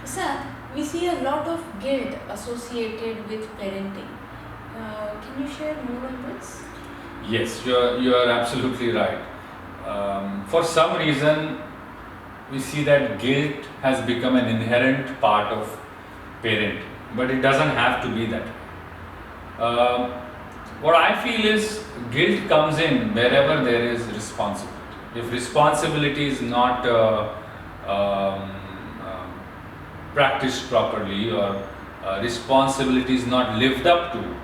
Prasad, we see a lot of guilt associated with parenting. Can you share more on this? Yes, you are absolutely right. For some reason, we see that guilt has become an inherent part of parenting, but it doesn't have to be that. Uh, what I feel is guilt comes in wherever there is responsibility. If responsibility is not um, um, practiced properly, or responsibility is not lived up to,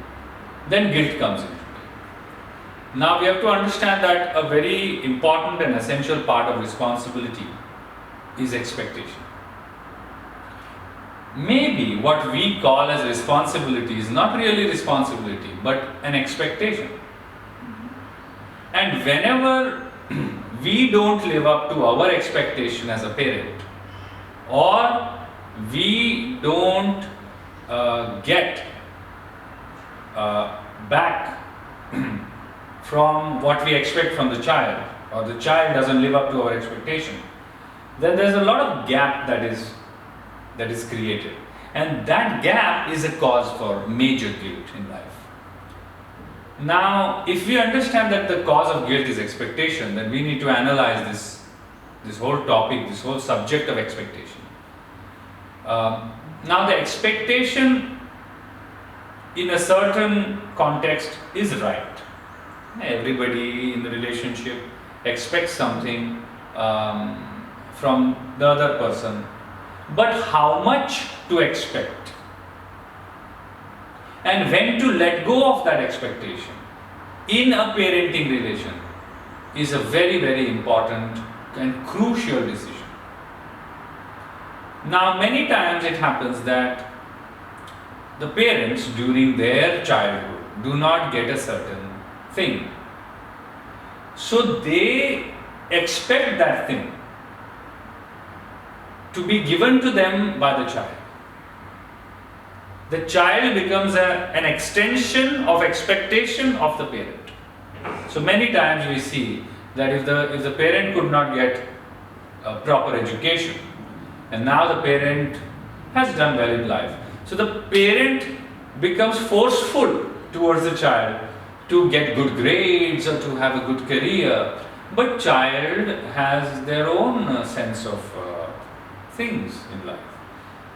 then guilt comes in. Now we have to understand that a very important and essential part of responsibility is expectation. Maybe what we call as responsibility is not really responsibility but an expectation. And whenever we don't live up to our expectation as a parent, or we don't get back from what we expect from the child, or the child doesn't live up to our expectation, then there's a lot of gap that is created, and that gap is a cause for major guilt in life. Now, if we understand that the cause of guilt is expectation, then we need to analyze this whole topic, this whole subject of expectation. Now, the expectation in a certain context is right. Everybody in the relationship expects something from the other person, but how much to expect and when to let go of that expectation in a parenting relation is a very, very important and crucial decision. Now, many times it happens that the parents during their childhood do not get a certain thing, so they expect that thing to be given to them by the child. The child becomes an extension of expectation of the parent. So many times we see that if the parent could not get a proper education, and now the parent has done well in life, so the parent becomes forceful towards the child to get good grades or to have a good career, but child has their own sense of things in life.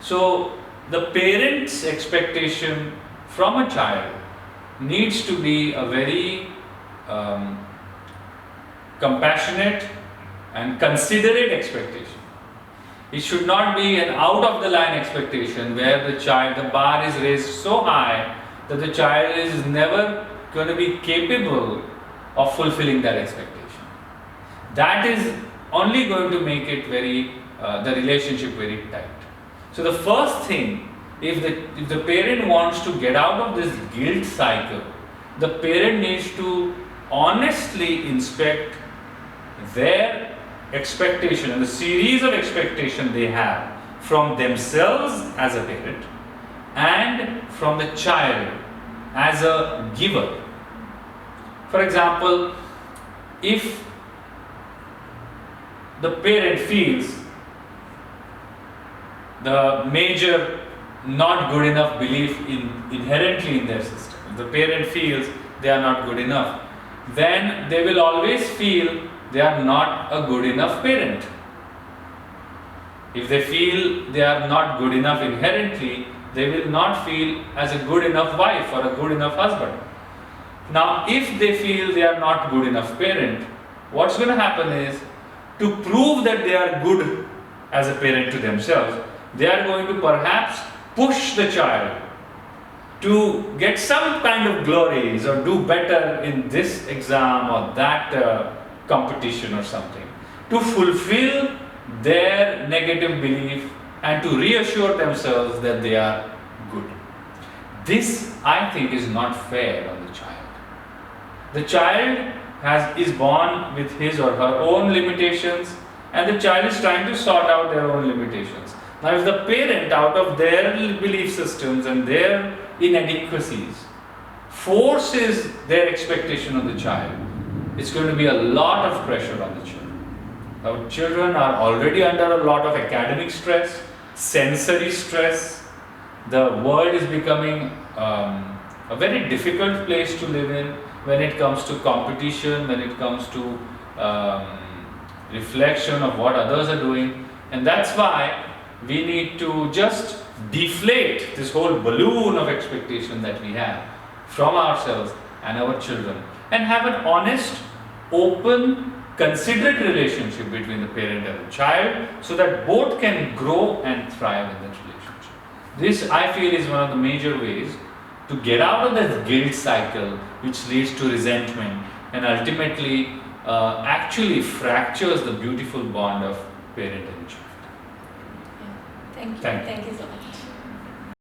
So the parent's expectation from a child needs to be a very compassionate and considerate expectation. It should not be an out of the line expectation where the bar is raised so high that the child is never going to be capable of fulfilling that expectation. That is only going to make it the relationship very tight. So the first thing, if the parent wants to get out of this guilt cycle, the parent needs to honestly inspect their expectation and the series of expectation they have from themselves as a parent and from the child as a giver. For example, if the parent feels the major not good enough belief inherently in their system, if the parent feels they are not good enough, then they will always feel they are not a good enough parent. If they feel they are not good enough inherently, they will not feel as a good enough wife or a good enough husband. Now, if they feel they are not good enough parent, what's going to happen is, to prove that they are good as a parent to themselves, they are going to perhaps push the child to get some kind of glories or do better in this exam or that competition or something, to fulfill their negative belief and to reassure themselves that they are good. This, I think, is not fair on the child. The child is born with his or her own limitations, and the child is trying to sort out their own limitations. Now, if the parent, out of their belief systems and their inadequacies, forces their expectation on the child, it's going to be a lot of pressure on the children. Our children are already under a lot of academic stress. sensory stress. The world is becoming a very difficult place to live in when it comes to competition, when it comes to reflection of what others are doing. And that's why we need to just deflate this whole balloon of expectation that we have from ourselves and our children, and have an honest, open, considerate relationship between the parent and the child, so that both can grow and thrive in that relationship. This, I feel, is one of the major ways to get out of that guilt cycle, which leads to resentment and ultimately actually fractures the beautiful bond of parent and child. Yeah. Thank you. Thank you. Thank you so much.